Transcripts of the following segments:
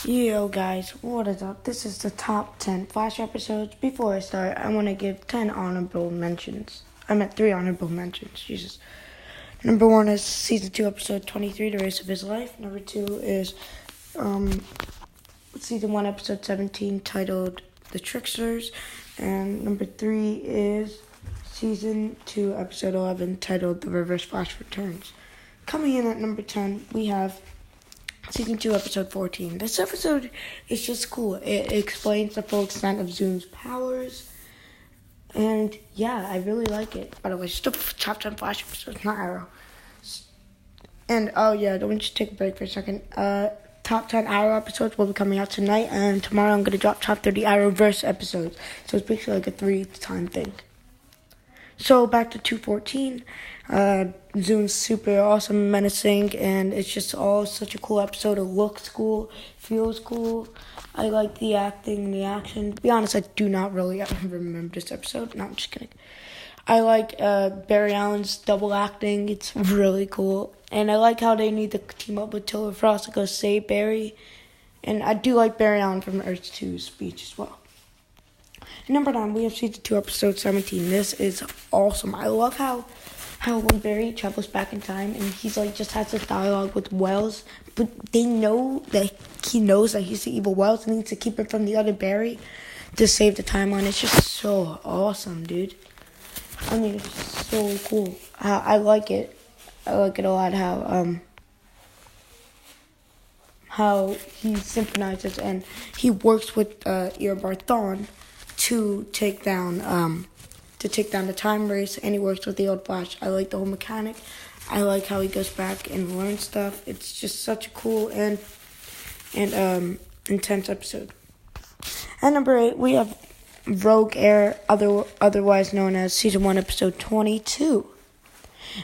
Yo guys, what is up? This is the top 10 Flash episodes. Before I start, I want to give 10 honorable mentions. I meant 3 honorable mentions, Jesus. Number 1 is Season 2, Episode 23, The Race of His Life. Number 2 is Season 1, Episode 17, titled The Tricksters. And number 3 is Season 2, Episode 11, titled The Reverse Flash Returns. Coming in at number 10, we have Season 2, Episode 14. This episode is just cool. It explains the full extent of Zoom's powers. And yeah, I really like it. By the way, still top 10 Flash episodes, not Arrow. And oh yeah, don't just take a break for a second. Top 10 Arrow episodes will be coming out tonight. And tomorrow I'm going to drop top 30 Arrowverse episodes. So it's basically like a 3-time thing. So back to 214, Zoom's super awesome, menacing, and it's just all such a cool episode. It looks cool, feels cool. I like the acting and the action. To be honest, I do not really remember this episode. No, I'm just kidding. I like Barry Allen's double acting. It's really cool. And I like how they need to team up with Killer Frost to go save Barry. And I do like Barry Allen from Earth 2's speech as well. Number 9, we have Season 2, Episode 17. This is awesome. I love how when Barry travels back in time and he's like just has this dialogue with Wells, but they know that he knows that he's the evil Wells and needs to keep it from the other Barry to save the timeline. It's just so awesome, dude. I mean, it's so cool. I like it. I like it a lot how he synchronizes and he works with Eobard Thawne to take down the time race, and he works with the old Flash. I like the whole mechanic. I like how he goes back and learns stuff. It's just such a cool and intense episode. At number 8, we have Rogue Air, otherwise known as Season 1, Episode 22.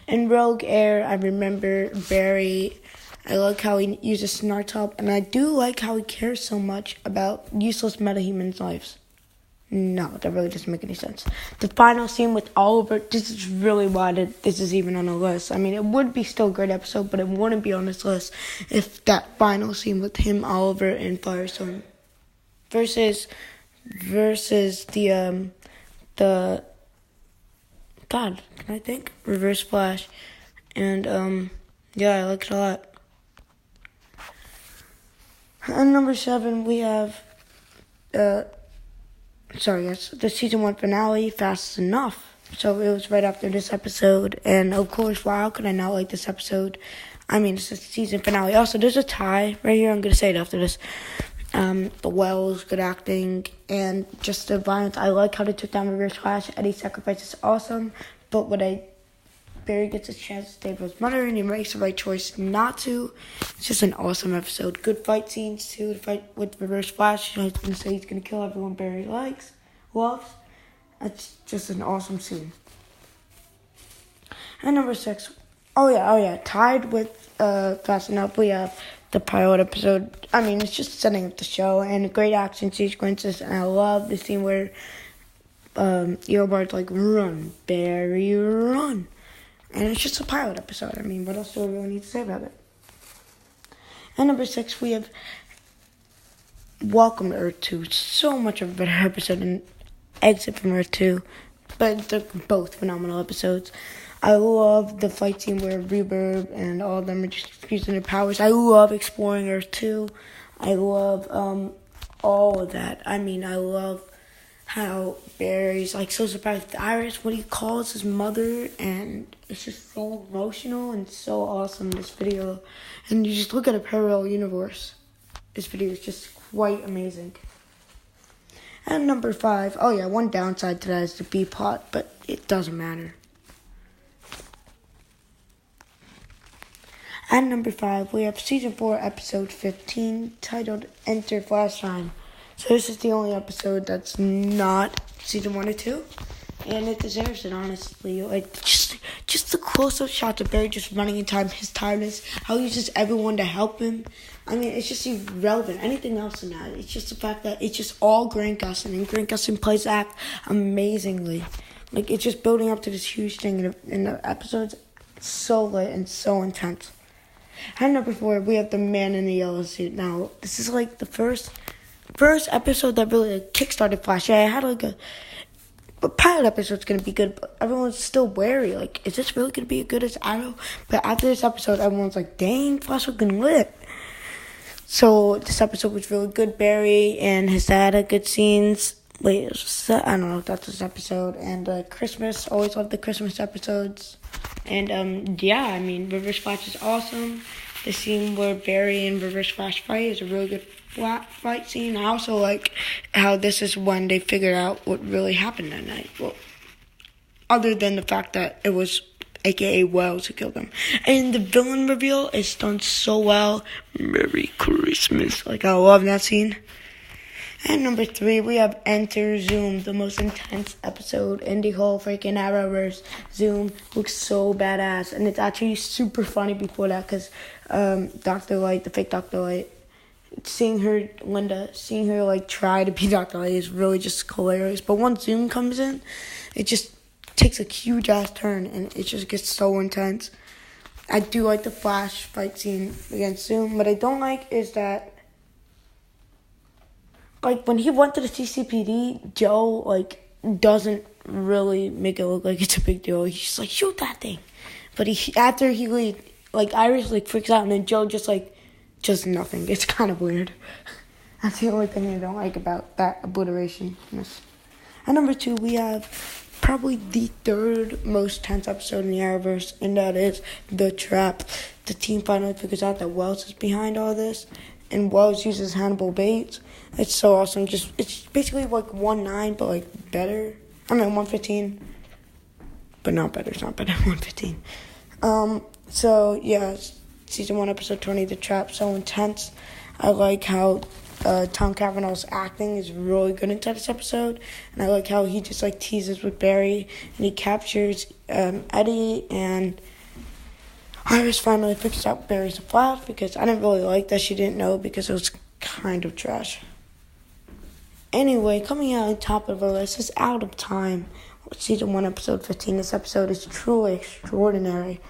In Rogue Air, I remember Barry. I like how he uses Snartop, and I do like how he cares so much about useless metahumans' lives. No, that really doesn't make any sense. The final scene with Oliver, this is really why this is even on the list. I mean, it would be still a great episode, but it wouldn't be on this list if that final scene with him, Oliver, and Firestorm versus the God, can I think? Reverse Flash. And, yeah, I like it a lot. And number 7, we have, the Season 1 finale, Fast Enough. So it was right after this episode. And, of course, wow, how could I not like this episode? I mean, it's the season finale. Also, there's a tie right here. I'm going to say it after this. The Wells, good acting, and just the violence. I like how they took down Reverse Flash. Eddie's sacrifice is awesome. But Barry gets a chance to save his mother, and he makes the right choice not to. It's just an awesome episode. Good fight scenes, too. The fight with Reverse Flash. He's going to say he's going to kill everyone Barry loves. That's just an awesome scene. And number 6. Oh, yeah. Tied with Fast Enough, we have the pilot episode. I mean, it's just setting up the show, and great action sequences, and I love the scene where Eobard's like, run, Barry, run. And it's just a pilot episode. I mean, what else do I really need to say about it? And number 6, we have Welcome to Earth 2. So much of a better episode than Exit from Earth 2. But they're both phenomenal episodes. I love the fight scene where Reverb and all of them are just using their powers. I love exploring Earth 2. I love all of that. I mean, I love how Barry's like so surprised with Iris, what he calls his mother, and it's just so emotional and so awesome, this video. And you just look at a parallel universe. This video is just quite amazing. And number 5, oh yeah, one downside to that is the B plot, but it doesn't matter. At number 5, we have Season 4, Episode 15, titled Enter Flash Time. So this is the only episode that's not Season 1 or 2. And it deserves it, honestly. Like, just the close-up shots of Barry just running in time, his tiredness, how he uses everyone to help him. I mean, it's just irrelevant. Anything else in that? It's just the fact that it's just all Grant Gustin, and Grant Gustin plays the act amazingly. Like, it's just building up to this huge thing in the episodes. It's so lit and so intense. And number 4, we have the man in the yellow suit. Now, this is like the first episode that really kickstarted Flash. Yeah, I had like a pilot episode's gonna be good, but everyone's still wary. Like, is this really gonna be as good as Arrow? But after this episode, everyone's like, dang, Flash looking lit. So this episode was really good. Barry and his dad had good scenes. Wait, I don't know if that's this episode. And Christmas, always love the Christmas episodes. And yeah, I mean, Reverse Flash is awesome. The scene where Barry and Reverse Flash fight is a really good fight scene. I also like how this is when they figured out what really happened that night. Well, other than the fact that it was a.k.a. Wells who killed them. And the villain reveal is done so well. Merry Christmas. Like, I love that scene. And number 3, we have Enter Zoom, the most intense episode in the whole freaking Arrowverse. Zoom looks so badass, and it's actually super funny before that, because Dr. Light, the fake Dr. Light, seeing her like try to be Dr. Light is really just hilarious. But once Zoom comes in, it just takes a huge ass turn, and it just gets so intense. I do like the Flash fight scene against Zoom. What I don't like is that, like, when he went to the CCPD, Joe, like, doesn't really make it look like it's a big deal. He's just like, shoot that thing. But after he leaves, like, Iris, like, freaks out, and then Joe just nothing. It's kind of weird. That's the only thing I don't like about that obliteration. And number 2, we have probably the 3rd most tense episode in the Arrowverse, and that is The Trap. The team finally figures out that Wells is behind all this, and Wells uses Hannibal Bates. It's so awesome. It's basically like 1-9, but like better. I mean 115, but not better. It's not better than 115. So yeah, season 1, episode 20, The Trap, so intense. I like how Tom Cavanaugh's acting is really good inside this episode, and I like how he just like teases with Barry, and he captures Eddie, and Iris finally figures out Barry's a Flash, because I didn't really like that she didn't know, because it was kind of trash. Anyway, coming out on top of our list is Out of Time, season 1, episode 15. This episode is truly extraordinary.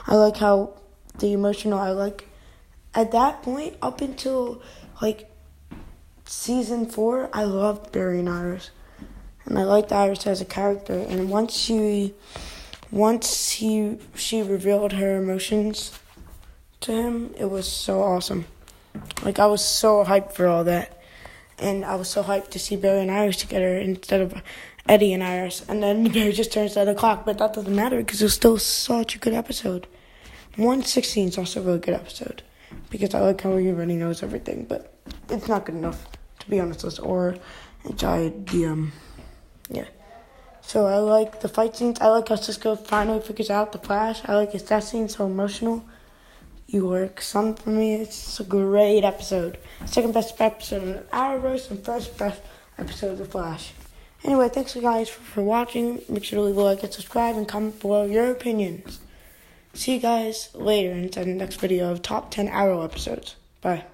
I like how the emotional, at that point, up until like season 4, I loved Barry and Iris, and I liked Iris as a character. And once she revealed her emotions to him, it was so awesome. Like, I was so hyped for all that. And I was so hyped to see Barry and Iris together instead of Eddie and Iris. And then Barry just turns to the clock, but that doesn't matter because it was still such a good episode. 116 is also a really good episode because I like how he already knows everything, but it's not good enough, to be honest, or enjoy the, yeah. So I like the fight scenes. I like how Cisco finally figures out the Flash. I like his death scene, so emotional. You work some for me. It's a great episode. Second best episode of Arrowverse and first best episode of The Flash. Anyway, thanks guys for watching. Make sure to leave a like and subscribe and comment below your opinions. See you guys later in the next video of top 10 Arrow episodes. Bye.